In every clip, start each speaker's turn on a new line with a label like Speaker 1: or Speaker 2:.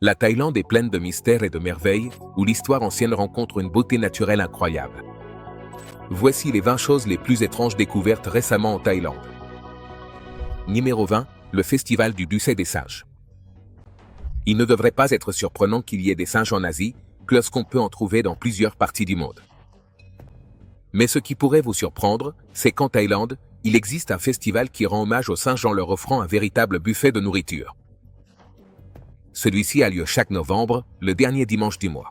Speaker 1: La Thaïlande est pleine de mystères et de merveilles, où l'histoire ancienne rencontre une beauté naturelle incroyable. Voici les 20 choses les plus étranges découvertes récemment en Thaïlande. Numéro 20, le festival du Buffet des singes. Il ne devrait pas être surprenant qu'il y ait des singes en Asie, lorsqu'on peut en trouver dans plusieurs parties du monde. Mais ce qui pourrait vous surprendre, c'est qu'en Thaïlande, il existe un festival qui rend hommage aux singes en leur offrant un véritable buffet de nourriture. Celui-ci a lieu chaque novembre, le dernier dimanche du mois.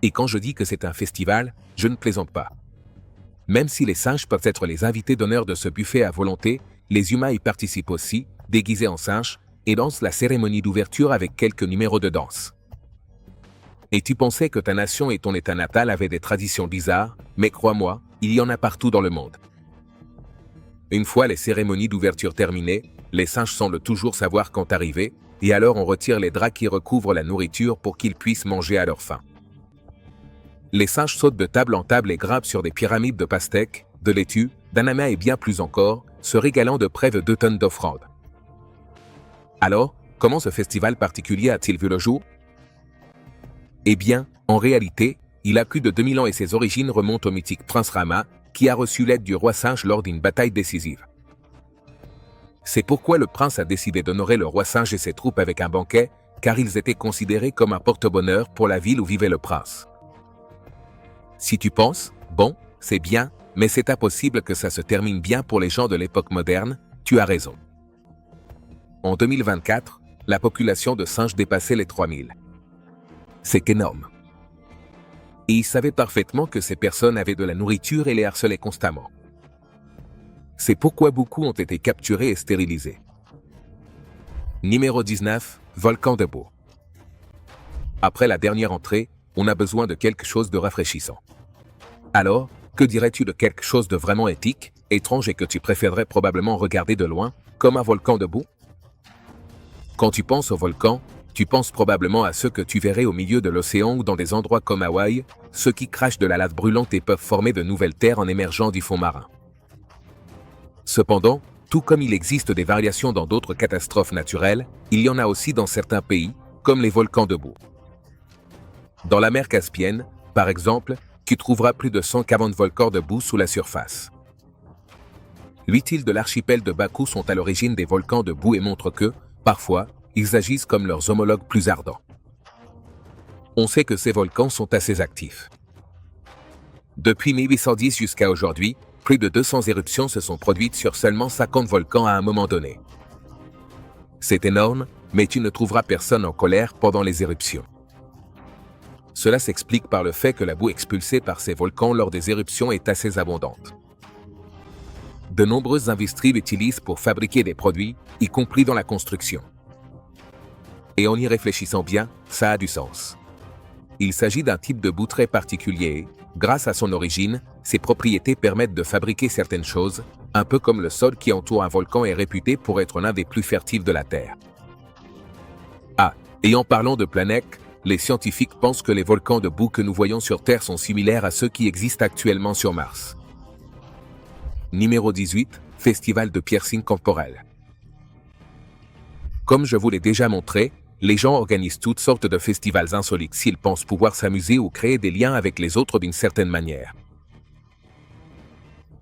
Speaker 1: Et quand je dis que c'est un festival, je ne plaisante pas. Même si les singes peuvent être les invités d'honneur de ce buffet à volonté, les humains y participent aussi, déguisés en singes, et dansent la cérémonie d'ouverture avec quelques numéros de danse. Et tu pensais que ta nation et ton état natal avaient des traditions bizarres, mais crois-moi, il y en a partout dans le monde. Une fois les cérémonies d'ouverture terminées, les singes semblent toujours savoir quand arriver, et alors on retire les draps qui recouvrent la nourriture pour qu'ils puissent manger à leur faim. Les singes sautent de table en table et grimpent sur des pyramides de pastèques, de laitue, d'ananas et bien plus encore, se régalant de près de 2 tonnes d'offrandes. Alors, comment ce festival particulier a-t-il vu le jour? Eh bien, en réalité, il a plus de 2000 ans et ses origines remontent au mythique prince Rama, qui a reçu l'aide du roi singe lors d'une bataille décisive. C'est pourquoi le prince a décidé d'honorer le roi singe et ses troupes avec un banquet, car ils étaient considérés comme un porte-bonheur pour la ville où vivait le prince. Si tu penses, bon, c'est bien, mais c'est impossible que ça se termine bien pour les gens de l'époque moderne, tu as raison. En 2024, la population de singes dépassait les 3000. C'est énorme. Et ils savaient parfaitement que ces personnes avaient de la nourriture et les harcelaient constamment. C'est pourquoi beaucoup ont été capturés et stérilisés. Numéro 19, volcan de boue. Après la dernière entrée, on a besoin de quelque chose de rafraîchissant. Alors, que dirais-tu de quelque chose de vraiment éthique, étrange et que tu préférerais probablement regarder de loin, comme un volcan de boue? Quand tu penses au volcan, tu penses probablement à ceux que tu verrais au milieu de l'océan ou dans des endroits comme Hawaï, ceux qui crachent de la lave brûlante et peuvent former de nouvelles terres en émergeant du fond marin. Cependant, tout comme il existe des variations dans d'autres catastrophes naturelles, il y en a aussi dans certains pays, comme les volcans de boue. Dans la mer Caspienne, par exemple, tu trouveras plus de 140 volcans de boue sous la surface. 8 îles de l'archipel de Bakou sont à l'origine des volcans de boue et montrent que, parfois, ils agissent comme leurs homologues plus ardents. On sait que ces volcans sont assez actifs. Depuis 1810 jusqu'à aujourd'hui, plus de 200 éruptions se sont produites sur seulement 50 volcans à un moment donné. C'est énorme, mais tu ne trouveras personne en colère pendant les éruptions. Cela s'explique par le fait que la boue expulsée par ces volcans lors des éruptions est assez abondante. De nombreuses industries l'utilisent pour fabriquer des produits, y compris dans la construction. Et en y réfléchissant bien, ça a du sens. Il s'agit d'un type de boue très particulier et, grâce à son origine, ses propriétés permettent de fabriquer certaines choses, un peu comme le sol qui entoure un volcan est réputé pour être l'un des plus fertiles de la Terre. Ah, et en parlant de planètes, les scientifiques pensent que les volcans de boue que nous voyons sur Terre sont similaires à ceux qui existent actuellement sur Mars. Numéro 18, Festival de piercing corporel. Comme je vous l'ai déjà montré, les gens organisent toutes sortes de festivals insolites s'ils pensent pouvoir s'amuser ou créer des liens avec les autres d'une certaine manière.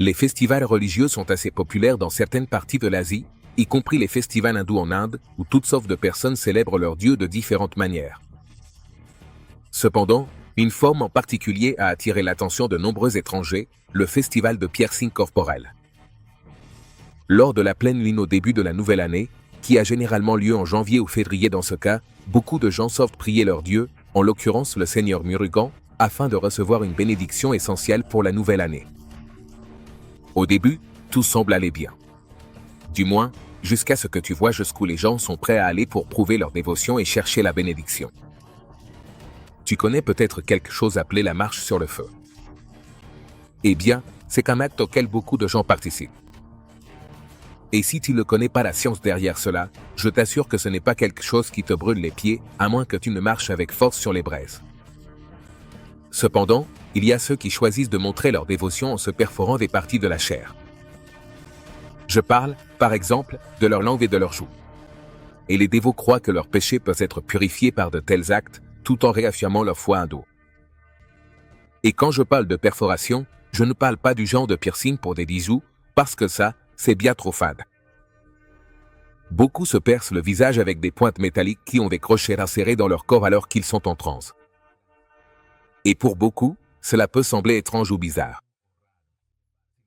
Speaker 1: Les festivals religieux sont assez populaires dans certaines parties de l'Asie, y compris les festivals hindous en Inde, où toutes sortes de personnes célèbrent leurs dieux de différentes manières. Cependant, une forme en particulier a attiré l'attention de nombreux étrangers, le festival de piercing corporel. Lors de la pleine lune au début de la nouvelle année, qui a généralement lieu en janvier ou février dans ce cas, beaucoup de gens sortent prier leur dieu, en l'occurrence le seigneur Murugan, afin de recevoir une bénédiction essentielle pour la nouvelle année. Au début, tout semble aller bien. Du moins, jusqu'à ce que tu vois jusqu'où les gens sont prêts à aller pour prouver leur dévotion et chercher la bénédiction. Tu connais peut-être quelque chose appelé la marche sur le feu. Eh bien, c'est un acte auquel beaucoup de gens participent. Et si tu ne connais pas la science derrière cela, je t'assure que ce n'est pas quelque chose qui te brûle les pieds, à moins que tu ne marches avec force sur les braises. Cependant, il y a ceux qui choisissent de montrer leur dévotion en se perforant des parties de la chair. Je parle, par exemple, de leur langue et de leurs joues. et les dévots croient que leurs péchés peuvent être purifiés par de tels actes, tout en réaffirmant leur foi hindoue. Et quand je parle de perforation, je ne parle pas du genre de piercing pour des bijoux, parce que ça, c'est bien trop fade. Beaucoup se percent le visage avec des pointes métalliques qui ont des crochets insérés dans leur corps alors qu'ils sont en transe. Et pour beaucoup, cela peut sembler étrange ou bizarre.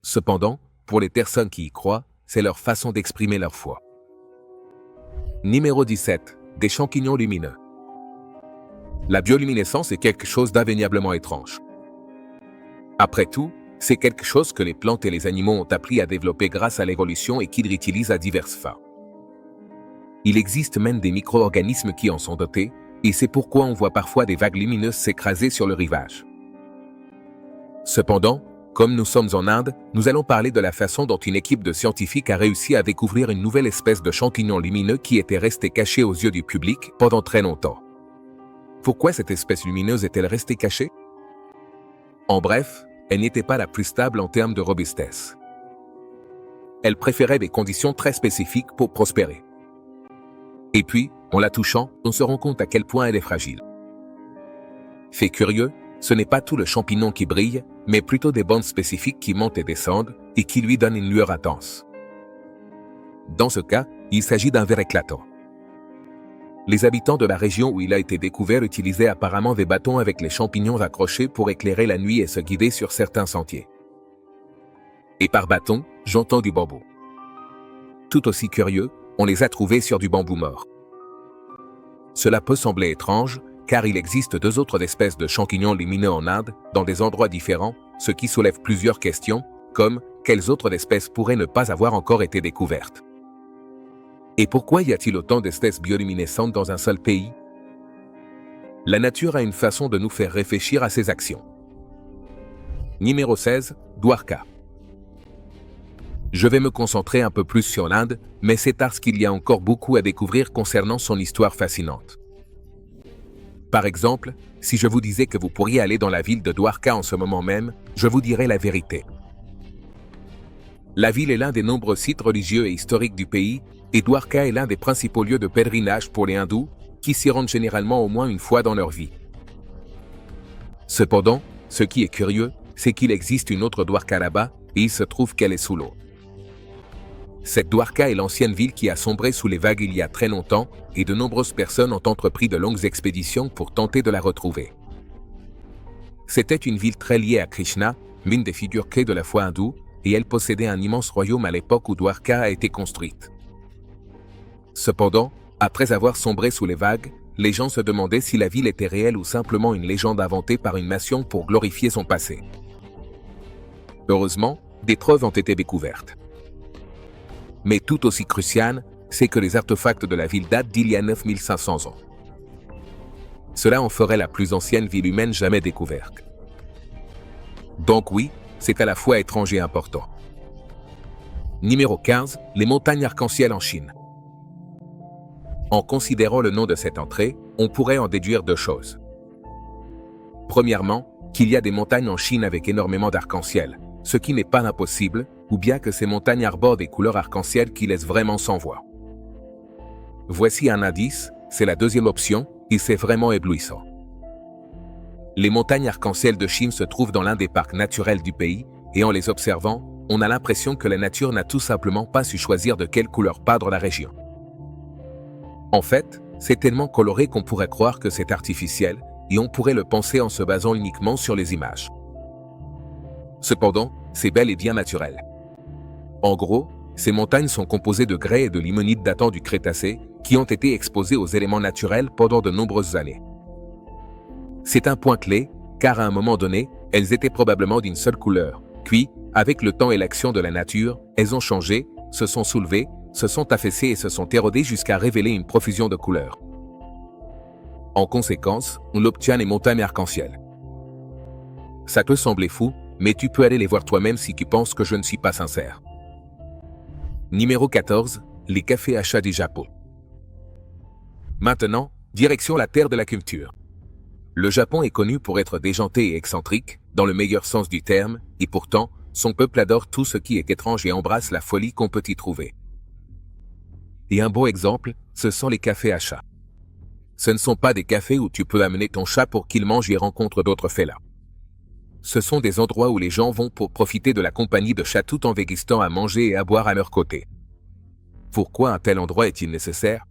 Speaker 1: Cependant, pour les personnes qui y croient, c'est leur façon d'exprimer leur foi. Numéro 17. Des champignons lumineux. La bioluminescence est quelque chose d'invéniablement étrange. Après tout, c'est quelque chose que les plantes et les animaux ont appris à développer grâce à l'évolution et qu'ils réutilisent à diverses fins. Il existe même des micro-organismes qui en sont dotés, et c'est pourquoi on voit parfois des vagues lumineuses s'écraser sur le rivage. Cependant, comme nous sommes en Inde, nous allons parler de la façon dont une équipe de scientifiques a réussi à découvrir une nouvelle espèce de champignon lumineux qui était restée cachée aux yeux du public pendant très longtemps. Pourquoi cette espèce lumineuse est-elle restée cachée? En bref, elle n'était pas la plus stable en termes de robustesse. Elle préférait des conditions très spécifiques pour prospérer. Et puis, en la touchant, on se rend compte à quel point elle est fragile. Fait curieux, ce n'est pas tout le champignon qui brille, mais plutôt des bandes spécifiques qui montent et descendent et qui lui donnent une lueur intense. Dans ce cas, il s'agit d'un ver éclatant. Les habitants de la région où il a été découvert utilisaient apparemment des bâtons avec les champignons accrochés pour éclairer la nuit et se guider sur certains sentiers. Et par bâton, j'entends du bambou. Tout aussi curieux, on les a trouvés sur du bambou mort. Cela peut sembler étrange, car il existe deux autres espèces de champignons lumineux en Inde, dans des endroits différents, ce qui soulève plusieurs questions, comme quelles autres espèces pourraient ne pas avoir encore été découvertes? Et pourquoi y a-t-il autant d'espèces bioluminescentes dans un seul pays? La nature a une façon de nous faire réfléchir à ses actions. Numéro 16, Dwarka. Je vais me concentrer un peu plus sur l'Inde, mais c'est parce qu'il y a encore beaucoup à découvrir concernant son histoire fascinante. Par exemple, si je vous disais que vous pourriez aller dans la ville de Dwarka en ce moment même, je vous dirais la vérité. La ville est l'un des nombreux sites religieux et historiques du pays, et Dwarka est l'un des principaux lieux de pèlerinage pour les hindous, qui s'y rendent généralement au moins une fois dans leur vie. Cependant, ce qui est curieux, c'est qu'il existe une autre Dwarka là-bas, et il se trouve qu'elle est sous l'eau. Cette Dwarka est l'ancienne ville qui a sombré sous les vagues il y a très longtemps, et de nombreuses personnes ont entrepris de longues expéditions pour tenter de la retrouver. C'était une ville très liée à Krishna, l'une des figures clés de la foi hindoue, et elle possédait un immense royaume à l'époque où Dwarka a été construite. Cependant, après avoir sombré sous les vagues, les gens se demandaient si la ville était réelle ou simplement une légende inventée par une nation pour glorifier son passé. Heureusement, des preuves ont été découvertes. Mais tout aussi crucial, c'est que les artefacts de la ville datent d'il y a 9500 ans. Cela en ferait la plus ancienne ville humaine jamais découverte. Donc oui, c'est à la fois étrange et important. Numéro 15, les montagnes arc-en-ciel en Chine. En considérant le nom de cette entrée, on pourrait en déduire deux choses. Premièrement, qu'il y a des montagnes en Chine avec énormément d'arc-en-ciel, ce qui n'est pas impossible, ou bien que ces montagnes arborent des couleurs arc-en-ciel qui laissent vraiment sans voix. Voici un indice, c'est la deuxième option, et c'est vraiment éblouissant. Les montagnes arc-en-ciel de Chine se trouvent dans l'un des parcs naturels du pays, et en les observant, on a l'impression que la nature n'a tout simplement pas su choisir de quelle couleur peindre la région. En fait, c'est tellement coloré qu'on pourrait croire que c'est artificiel, et on pourrait le penser en se basant uniquement sur les images. Cependant, c'est bel et bien naturel. En gros, ces montagnes sont composées de grès et de limonite datant du Crétacé, qui ont été exposés aux éléments naturels pendant de nombreuses années. C'est un point clé, car à un moment donné, elles étaient probablement d'une seule couleur, puis, avec le temps et l'action de la nature, elles ont changé, se sont soulevées, se sont affaissées et se sont érodées jusqu'à révéler une profusion de couleurs. En conséquence, on obtient les montagnes arc-en-ciel. Ça peut sembler fou, mais tu peux aller les voir toi-même si tu penses que je ne suis pas sincère. Numéro 14, les cafés achats du Japon. Maintenant, direction la terre de la culture. Le Japon est connu pour être déjanté et excentrique, dans le meilleur sens du terme, et pourtant, son peuple adore tout ce qui est étrange et embrasse la folie qu'on peut y trouver. Et un beau exemple, ce sont les cafés à chats. Ce ne sont pas des cafés où tu peux amener ton chat pour qu'il mange et rencontre d'autres félins. Ce sont des endroits où les gens vont pour profiter de la compagnie de chats tout en végétant à manger et à boire à leur côté. Pourquoi un tel endroit est-il nécessaire?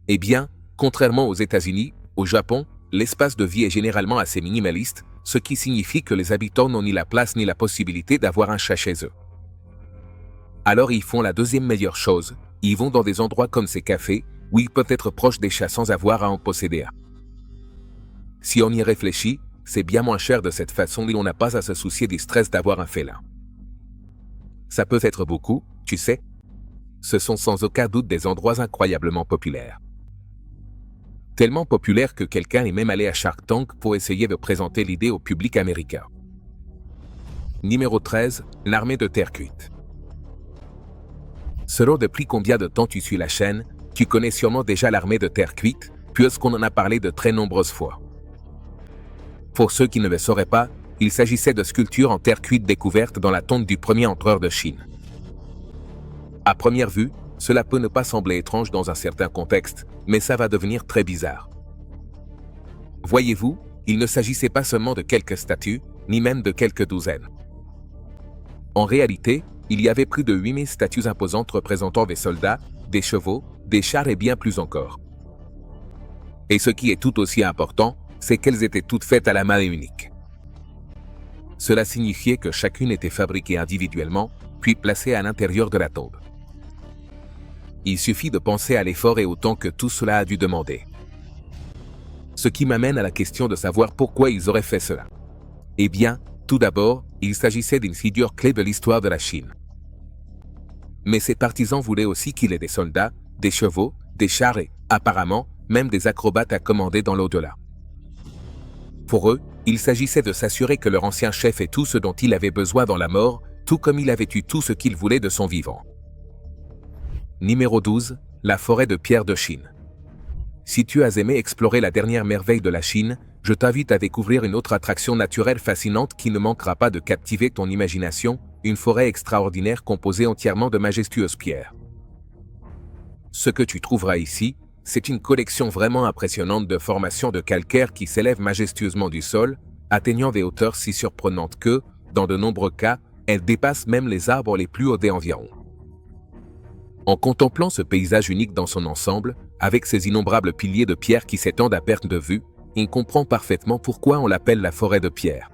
Speaker 1: Eh bien, contrairement aux États-Unis, au Japon, l'espace de vie est généralement assez minimaliste, ce qui signifie que les habitants n'ont ni la place ni la possibilité d'avoir un chat chez eux. Alors ils font la deuxième meilleure chose, ils vont dans des endroits comme ces cafés, où ils peuvent être proches des chats sans avoir à en posséder un. Si on y réfléchit, c'est bien moins cher de cette façon et on n'a pas à se soucier du stress d'avoir un félin. Ça peut être beaucoup, tu sais. Ce sont sans aucun doute des endroits incroyablement populaires. Tellement populaires que quelqu'un est même allé à Shark Tank pour essayer de présenter l'idée au public américain. Numéro 13, l'armée de terre cuite. Selon depuis combien de temps tu suis la chaîne, tu connais sûrement déjà l'armée de terre cuite, puisqu'on en a parlé de très nombreuses fois. Pour ceux qui ne le sauraient pas, il s'agissait de sculptures en terre cuite découvertes dans la tombe du premier empereur de Chine. À première vue, cela peut ne pas sembler étrange dans un certain contexte, mais ça va devenir très bizarre. Voyez-vous, il ne s'agissait pas seulement de quelques statues, ni même de quelques douzaines. En réalité, il y avait plus de 8000 statues imposantes représentant des soldats, des chevaux, des chars et bien plus encore. Et ce qui est tout aussi important, c'est qu'elles étaient toutes faites à la main et unique. Cela signifiait que chacune était fabriquée individuellement, puis placée à l'intérieur de la tombe. Il suffit de penser à l'effort et au temps que tout cela a dû demander. Ce qui m'amène à la question de savoir pourquoi ils auraient fait cela. Eh bien, tout d'abord, il s'agissait d'une figure clé de l'histoire de la Chine. Mais ses partisans voulaient aussi qu'il ait des soldats, des chevaux, des chars et, apparemment, même des acrobates à commander dans l'au-delà. Pour eux, il s'agissait de s'assurer que leur ancien chef ait tout ce dont il avait besoin dans la mort, tout comme il avait eu tout ce qu'il voulait de son vivant. Numéro 12, la forêt de pierre de Chine. Si tu as aimé explorer la dernière merveille de la Chine, je t'invite à découvrir une autre attraction naturelle fascinante qui ne manquera pas de captiver ton imagination, une forêt extraordinaire composée entièrement de majestueuses pierres. Ce que tu trouveras ici, c'est une collection vraiment impressionnante de formations de calcaire qui s'élèvent majestueusement du sol, atteignant des hauteurs si surprenantes que, dans de nombreux cas, elles dépassent même les arbres les plus hauts des environs. En contemplant ce paysage unique dans son ensemble, avec ses innombrables piliers de pierre qui s'étendent à perte de vue, on comprend parfaitement pourquoi on l'appelle la forêt de pierre.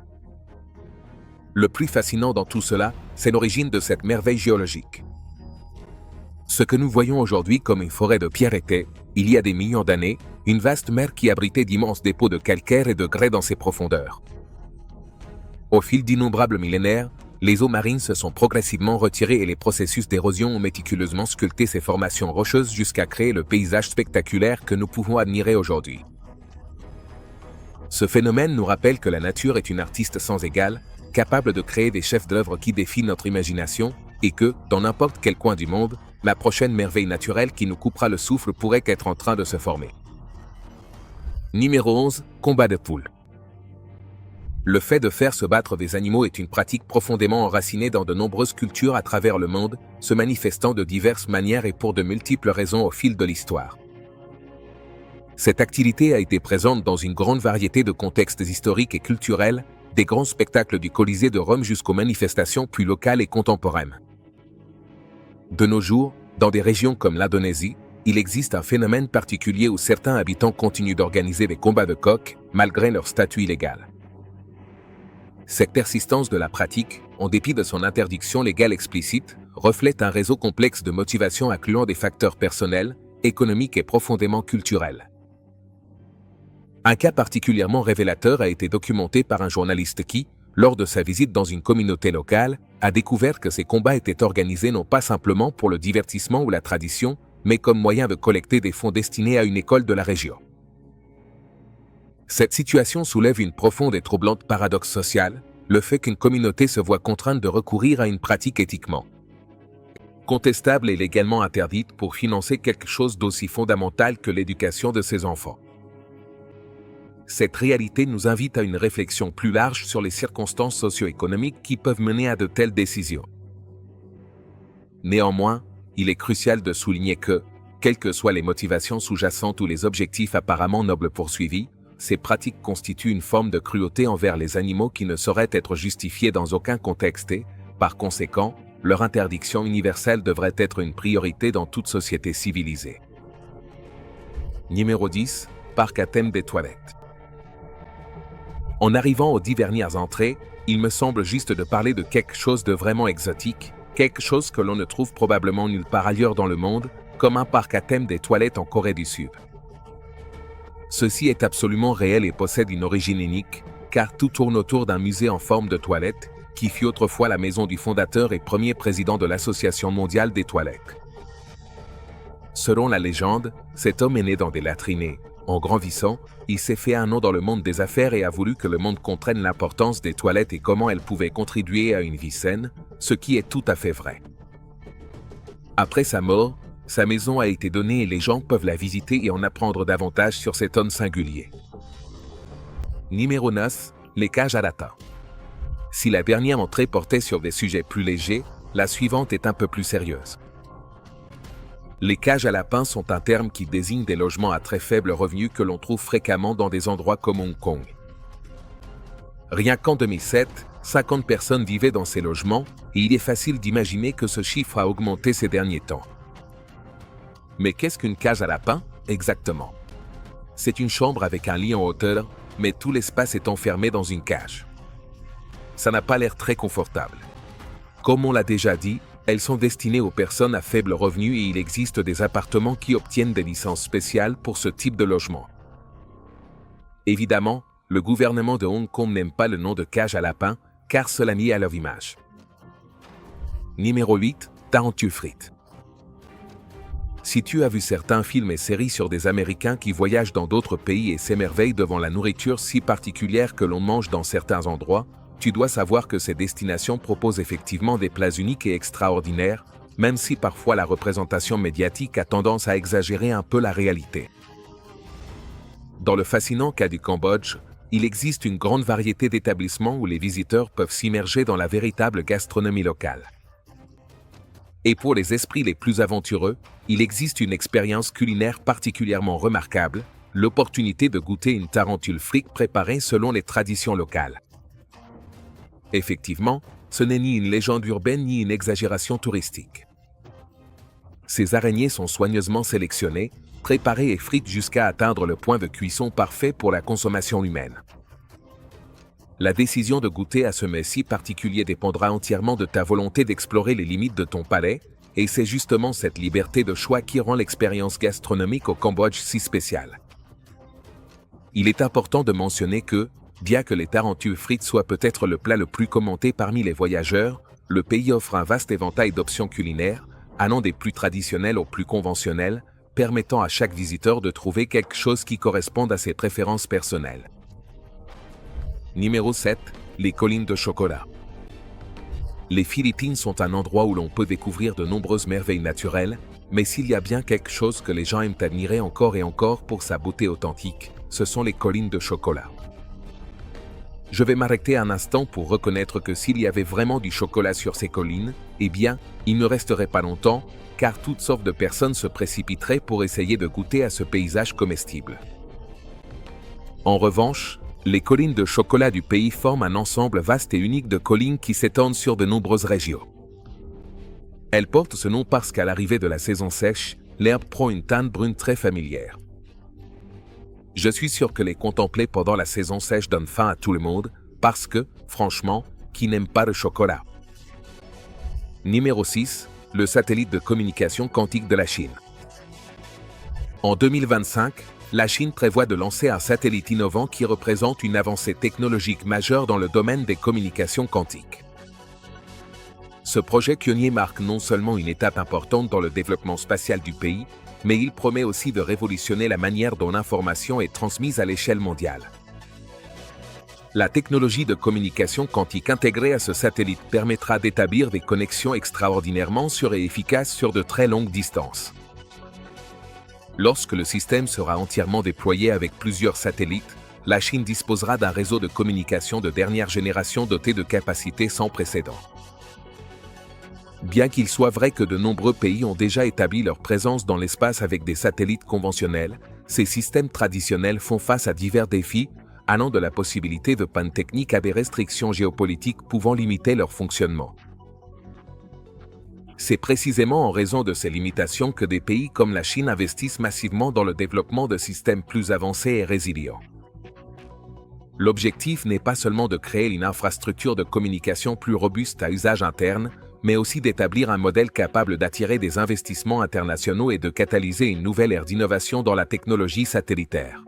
Speaker 1: Le plus fascinant dans tout cela, c'est l'origine de cette merveille géologique. Ce que nous voyons aujourd'hui comme une forêt de pierre était, il y a des millions d'années, une vaste mer qui abritait d'immenses dépôts de calcaire et de grès dans ses profondeurs. Au fil d'innombrables millénaires, les eaux marines se sont progressivement retirées et les processus d'érosion ont méticuleusement sculpté ces formations rocheuses jusqu'à créer le paysage spectaculaire que nous pouvons admirer aujourd'hui. Ce phénomène nous rappelle que la nature est une artiste sans égale, capable de créer des chefs-d'œuvre qui défient notre imagination, et que, dans n'importe quel coin du monde, la prochaine merveille naturelle qui nous coupera le souffle pourrait être en train de se former. Numéro 11, combat de poules. Le fait de faire se battre des animaux est une pratique profondément enracinée dans de nombreuses cultures à travers le monde, se manifestant de diverses manières et pour de multiples raisons au fil de l'histoire. Cette activité a été présente dans une grande variété de contextes historiques et culturels, des grands spectacles du Colisée de Rome jusqu'aux manifestations plus locales et contemporaines. De nos jours, dans des régions comme l'Indonésie, il existe un phénomène particulier où certains habitants continuent d'organiser des combats de coqs, malgré leur statut illégal. Cette persistance de la pratique, en dépit de son interdiction légale explicite, reflète un réseau complexe de motivations incluant des facteurs personnels, économiques et profondément culturels. Un cas particulièrement révélateur a été documenté par un journaliste qui, lors de sa visite dans une communauté locale, a découvert que ces combats étaient organisés non pas simplement pour le divertissement ou la tradition, mais comme moyen de collecter des fonds destinés à une école de la région. Cette situation soulève une profonde et troublante paradoxe sociale, le fait qu'une communauté se voit contrainte de recourir à une pratique éthiquement contestable et légalement interdite pour financer quelque chose d'aussi fondamental que l'éducation de ses enfants. Cette réalité nous invite à une réflexion plus large sur les circonstances socio-économiques qui peuvent mener à de telles décisions. Néanmoins, il est crucial de souligner que, quelles que soient les motivations sous-jacentes ou les objectifs apparemment nobles poursuivis, ces pratiques constituent une forme de cruauté envers les animaux qui ne saurait être justifiée dans aucun contexte et, par conséquent, leur interdiction universelle devrait être une priorité dans toute société civilisée. Numéro 10. Parc à thème des toilettes. En arrivant aux 10 dernières entrées, il me semble juste de parler de quelque chose de vraiment exotique, quelque chose que l'on ne trouve probablement nulle part ailleurs dans le monde, comme un parc à thème des toilettes en Corée du Sud. Ceci est absolument réel et possède une origine unique, car tout tourne autour d'un musée en forme de toilette, qui fut autrefois la maison du fondateur et premier président de l'Association mondiale des toilettes. Selon la légende, cet homme est né dans des latrines. En grandissant, il s'est fait un nom dans le monde des affaires et a voulu que le monde comprenne l'importance des toilettes et comment elles pouvaient contribuer à une vie saine, ce qui est tout à fait vrai. Après sa mort, sa maison a été donnée et les gens peuvent la visiter et en apprendre davantage sur cet homme singulier. Numéro 9. Les cages à lapins. Si la dernière entrée portait sur des sujets plus légers, la suivante est un peu plus sérieuse. Les cages à lapins sont un terme qui désigne des logements à très faible revenu que l'on trouve fréquemment dans des endroits comme Hong Kong. Rien qu'en 2007, 50 personnes vivaient dans ces logements et il est facile d'imaginer que ce chiffre a augmenté ces derniers temps. Mais qu'est-ce qu'une cage à lapins, exactement? C'est une chambre avec un lit en hauteur, mais tout l'espace est enfermé dans une cage. Ça n'a pas l'air très confortable. Comme on l'a déjà dit, elles sont destinées aux personnes à faible revenu et il existe des appartements qui obtiennent des licences spéciales pour ce type de logement. Évidemment, le gouvernement de Hong Kong n'aime pas le nom de cage à lapins, car cela nuit à leur image. Numéro 8. Tarentules frites. Si tu as vu certains films et séries sur des Américains qui voyagent dans d'autres pays et s'émerveillent devant la nourriture si particulière que l'on mange dans certains endroits, tu dois savoir que ces destinations proposent effectivement des plats uniques et extraordinaires, même si parfois la représentation médiatique a tendance à exagérer un peu la réalité. Dans le fascinant cas du Cambodge, il existe une grande variété d'établissements où les visiteurs peuvent s'immerger dans la véritable gastronomie locale. Et pour les esprits les plus aventureux, il existe une expérience culinaire particulièrement remarquable, l'opportunité de goûter une tarentule frite préparée selon les traditions locales. Effectivement, ce n'est ni une légende urbaine ni une exagération touristique. Ces araignées sont soigneusement sélectionnées, préparées et frites jusqu'à atteindre le point de cuisson parfait pour la consommation humaine. La décision de goûter à ce mets si particulier dépendra entièrement de ta volonté d'explorer les limites de ton palais, et c'est justement cette liberté de choix qui rend l'expérience gastronomique au Cambodge si spéciale. Il est important de mentionner que, bien que les tarentules frites soient peut-être le plat le plus commenté parmi les voyageurs, le pays offre un vaste éventail d'options culinaires, allant des plus traditionnels aux plus conventionnels, permettant à chaque visiteur de trouver quelque chose qui corresponde à ses préférences personnelles. Numéro 7. Les collines de chocolat. Les Philippines sont un endroit où l'on peut découvrir de nombreuses merveilles naturelles, mais s'il y a bien quelque chose que les gens aiment admirer encore et encore pour sa beauté authentique, ce sont les collines de chocolat. Je vais m'arrêter un instant pour reconnaître que s'il y avait vraiment du chocolat sur ces collines, eh bien, il ne resterait pas longtemps, car toutes sortes de personnes se précipiteraient pour essayer de goûter à ce paysage comestible. En revanche, les collines de chocolat du pays forment un ensemble vaste et unique de collines qui s'étendent sur de nombreuses régions. Elles portent ce nom parce qu'à l'arrivée de la saison sèche, l'herbe prend une teinte brune très familière. Je suis sûr que les contempler pendant la saison sèche donne faim à tout le monde, parce que, franchement, qui n'aime pas le chocolat? Numéro 6. Le satellite de communication quantique de la Chine. En 2025, la Chine prévoit de lancer un satellite innovant qui représente une avancée technologique majeure dans le domaine des communications quantiques. Ce projet pionnier marque non seulement une étape importante dans le développement spatial du pays, mais il promet aussi de révolutionner la manière dont l'information est transmise à l'échelle mondiale. La technologie de communication quantique intégrée à ce satellite permettra d'établir des connexions extraordinairement sûres et efficaces sur de très longues distances. Lorsque le système sera entièrement déployé avec plusieurs satellites, la Chine disposera d'un réseau de communication de dernière génération doté de capacités sans précédent. Bien qu'il soit vrai que de nombreux pays ont déjà établi leur présence dans l'espace avec des satellites conventionnels, ces systèmes traditionnels font face à divers défis, allant de la possibilité de pannes techniques à des restrictions géopolitiques pouvant limiter leur fonctionnement. C'est précisément en raison de ces limitations que des pays comme la Chine investissent massivement dans le développement de systèmes plus avancés et résilients. L'objectif n'est pas seulement de créer une infrastructure de communication plus robuste à usage interne, mais aussi d'établir un modèle capable d'attirer des investissements internationaux et de catalyser une nouvelle ère d'innovation dans la technologie satellitaire.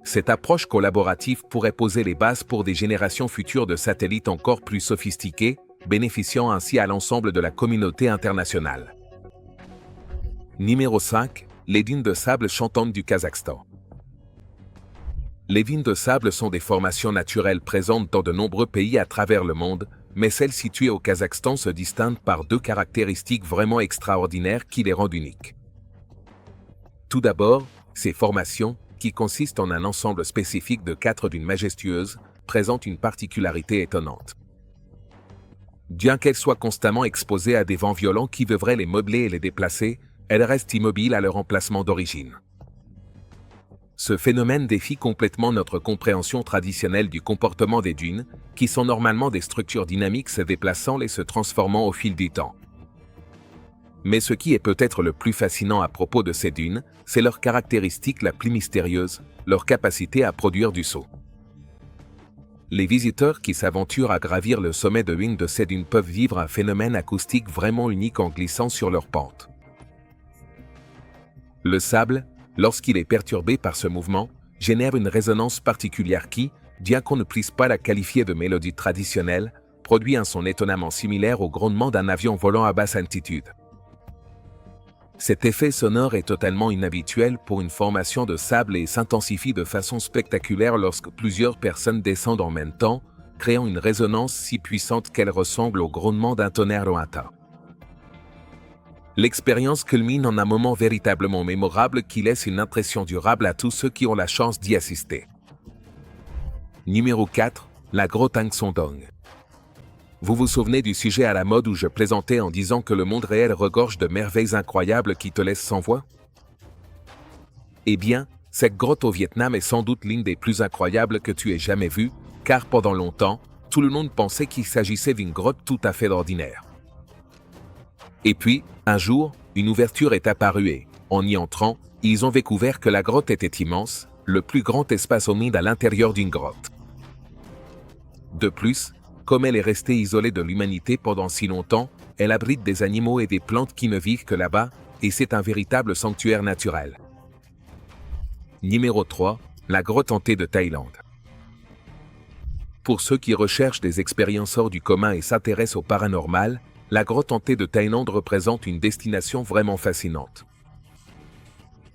Speaker 1: Cette approche collaborative pourrait poser les bases pour des générations futures de satellites encore plus sophistiqués, bénéficiant ainsi à l'ensemble de la communauté internationale. Numéro 5. Les dunes de sable chantantes du Kazakhstan. Les dunes de sable sont des formations naturelles présentes dans de nombreux pays à travers le monde, mais celles situées au Kazakhstan se distinguent par deux caractéristiques vraiment extraordinaires qui les rendent uniques. Tout d'abord, ces formations, qui consistent en un ensemble spécifique de 4 dunes majestueuses, présentent une particularité étonnante. Bien qu'elles soient constamment exposées à des vents violents qui devraient les meubler et les déplacer, elles restent immobiles à leur emplacement d'origine. Ce phénomène défie complètement notre compréhension traditionnelle du comportement des dunes, qui sont normalement des structures dynamiques se déplaçant et se transformant au fil du temps. Mais ce qui est peut-être le plus fascinant à propos de ces dunes, c'est leur caractéristique la plus mystérieuse, leur capacité à produire du saut. Les visiteurs qui s'aventurent à gravir le sommet de une de ces dunes peuvent vivre un phénomène acoustique vraiment unique en glissant sur leur pente. Le sable, lorsqu'il est perturbé par ce mouvement, génère une résonance particulière qui, bien qu'on ne puisse pas la qualifier de mélodie traditionnelle, produit un son étonnamment similaire au grondement d'un avion volant à basse altitude. Cet effet sonore est totalement inhabituel pour une formation de sable et s'intensifie de façon spectaculaire lorsque plusieurs personnes descendent en même temps, créant une résonance si puissante qu'elle ressemble au grondement d'un tonnerre lointain. L'expérience culmine en un moment véritablement mémorable qui laisse une impression durable à tous ceux qui ont la chance d'y assister. Numéro 4. La grotte Angsondong. Vous vous souvenez du sujet à la mode où je plaisantais en disant que le monde réel regorge de merveilles incroyables qui te laissent sans voix? Eh bien, cette grotte au Vietnam est sans doute l'une des plus incroyables que tu aies jamais vues, car pendant longtemps, tout le monde pensait qu'il s'agissait d'une grotte tout à fait ordinaire. Et puis, un jour, une ouverture est apparue et, en y entrant, ils ont découvert que la grotte était immense, le plus grand espace au monde à l'intérieur d'une grotte. De plus, comme elle est restée isolée de l'humanité pendant si longtemps, elle abrite des animaux et des plantes qui ne vivent que là-bas, et c'est un véritable sanctuaire naturel. Numéro 3. La grotte hantée de Thaïlande. Pour ceux qui recherchent des expériences hors du commun et s'intéressent au paranormal, la grotte hantée de Thaïlande représente une destination vraiment fascinante.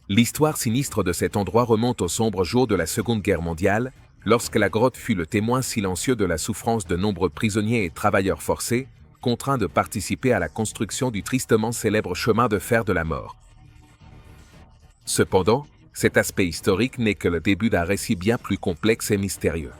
Speaker 1: L'histoire sinistre de cet endroit remonte aux sombres jours de la Seconde Guerre mondiale, lorsque la grotte fut le témoin silencieux de la souffrance de nombreux prisonniers et travailleurs forcés, contraints de participer à la construction du tristement célèbre chemin de fer de la mort. Cependant, cet aspect historique n'est que le début d'un récit bien plus complexe et mystérieux.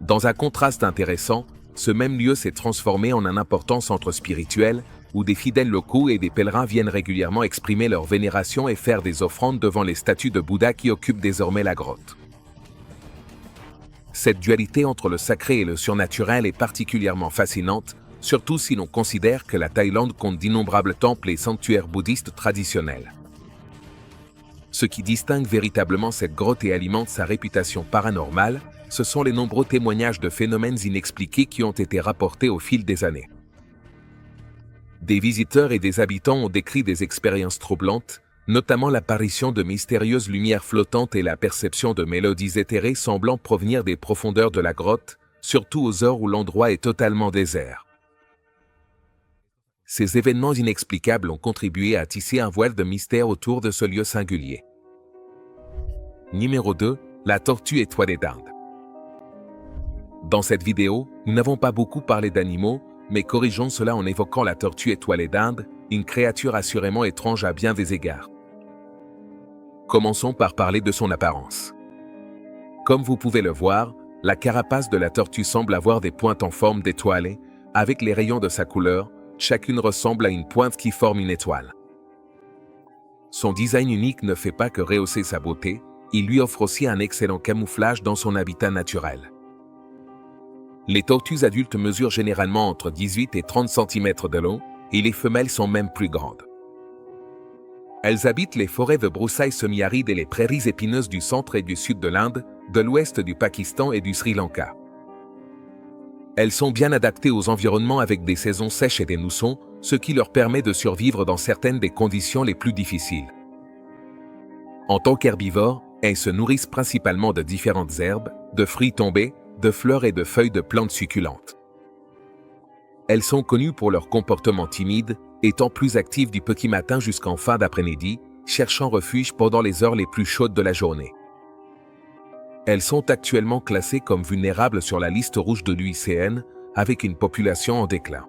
Speaker 1: Dans un contraste intéressant, ce même lieu s'est transformé en un important centre spirituel, où des fidèles locaux et des pèlerins viennent régulièrement exprimer leur vénération et faire des offrandes devant les statues de Bouddha qui occupent désormais la grotte. Cette dualité entre le sacré et le surnaturel est particulièrement fascinante, surtout si l'on considère que la Thaïlande compte d'innombrables temples et sanctuaires bouddhistes traditionnels. Ce qui distingue véritablement cette grotte et alimente sa réputation paranormale, ce sont les nombreux témoignages de phénomènes inexpliqués qui ont été rapportés au fil des années. Des visiteurs et des habitants ont décrit des expériences troublantes, notamment l'apparition de mystérieuses lumières flottantes et la perception de mélodies éthérées semblant provenir des profondeurs de la grotte, surtout aux heures où l'endroit est totalement désert. Ces événements inexplicables ont contribué à tisser un voile de mystère autour de ce lieu singulier. Numéro 2. La tortue étoilée d'Inde. Dans cette vidéo, nous n'avons pas beaucoup parlé d'animaux, mais corrigeons cela en évoquant la tortue étoilée d'Inde, une créature assurément étrange à bien des égards. Commençons par parler de son apparence. Comme vous pouvez le voir, la carapace de la tortue semble avoir des pointes en forme d'étoile et, avec les rayons de sa couleur, chacune ressemble à une pointe qui forme une étoile. Son design unique ne fait pas que rehausser sa beauté, il lui offre aussi un excellent camouflage dans son habitat naturel. Les tortues adultes mesurent généralement entre 18 et 30 cm de long, et les femelles sont même plus grandes. Elles habitent les forêts de broussailles semi-arides et les prairies épineuses du centre et du sud de l'Inde, de l'ouest du Pakistan et du Sri Lanka. Elles sont bien adaptées aux environnements avec des saisons sèches et des moussons, ce qui leur permet de survivre dans certaines des conditions les plus difficiles. En tant qu'herbivores, elles se nourrissent principalement de différentes herbes, de fruits tombés, de fleurs et de feuilles de plantes succulentes. Elles sont connues pour leur comportement timide, étant plus actives du petit matin jusqu'en fin d'après-midi, cherchant refuge pendant les heures les plus chaudes de la journée. Elles sont actuellement classées comme vulnérables sur la liste rouge de l'UICN, avec une population en déclin.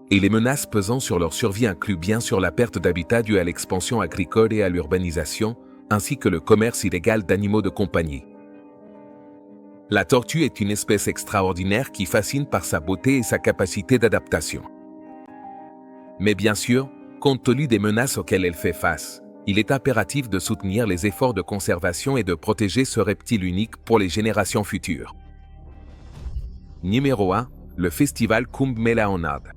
Speaker 1: Et les menaces pesant sur leur survie incluent bien sûr la perte d'habitat due à l'expansion agricole et à l'urbanisation, ainsi que le commerce illégal d'animaux de compagnie. La tortue est une espèce extraordinaire qui fascine par sa beauté et sa capacité d'adaptation. Mais bien sûr, compte tenu des menaces auxquelles elle fait face, il est impératif de soutenir les efforts de conservation et de protéger ce reptile unique pour les générations futures. Numéro 1. Le festival Kumbh Mela en Inde.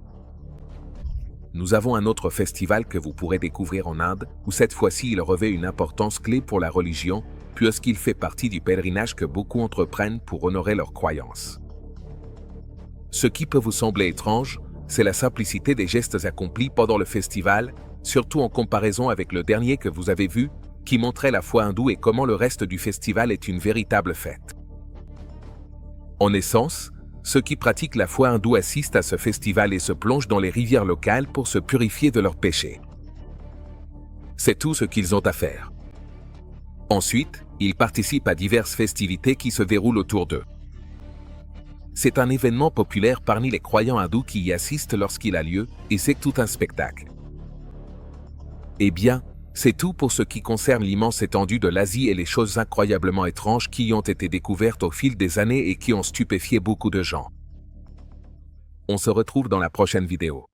Speaker 1: Nous avons un autre festival que vous pourrez découvrir en Inde, où cette fois-ci il revêt une importance clé pour la religion, puisqu'il fait partie du pèlerinage que beaucoup entreprennent pour honorer leurs croyances. Ce qui peut vous sembler étrange, c'est la simplicité des gestes accomplis pendant le festival, surtout en comparaison avec le dernier que vous avez vu, qui montrait la foi hindoue et comment le reste du festival est une véritable fête. En essence, ceux qui pratiquent la foi hindoue assistent à ce festival et se plongent dans les rivières locales pour se purifier de leurs péchés. C'est tout ce qu'ils ont à faire. Ensuite, ils participent à diverses festivités qui se déroulent autour d'eux. C'est un événement populaire parmi les croyants hindous qui y assistent lorsqu'il a lieu, et c'est tout un spectacle. Eh bien, c'est tout pour ce qui concerne l'immense étendue de l'Asie et les choses incroyablement étranges qui y ont été découvertes au fil des années et qui ont stupéfié beaucoup de gens. On se retrouve dans la prochaine vidéo.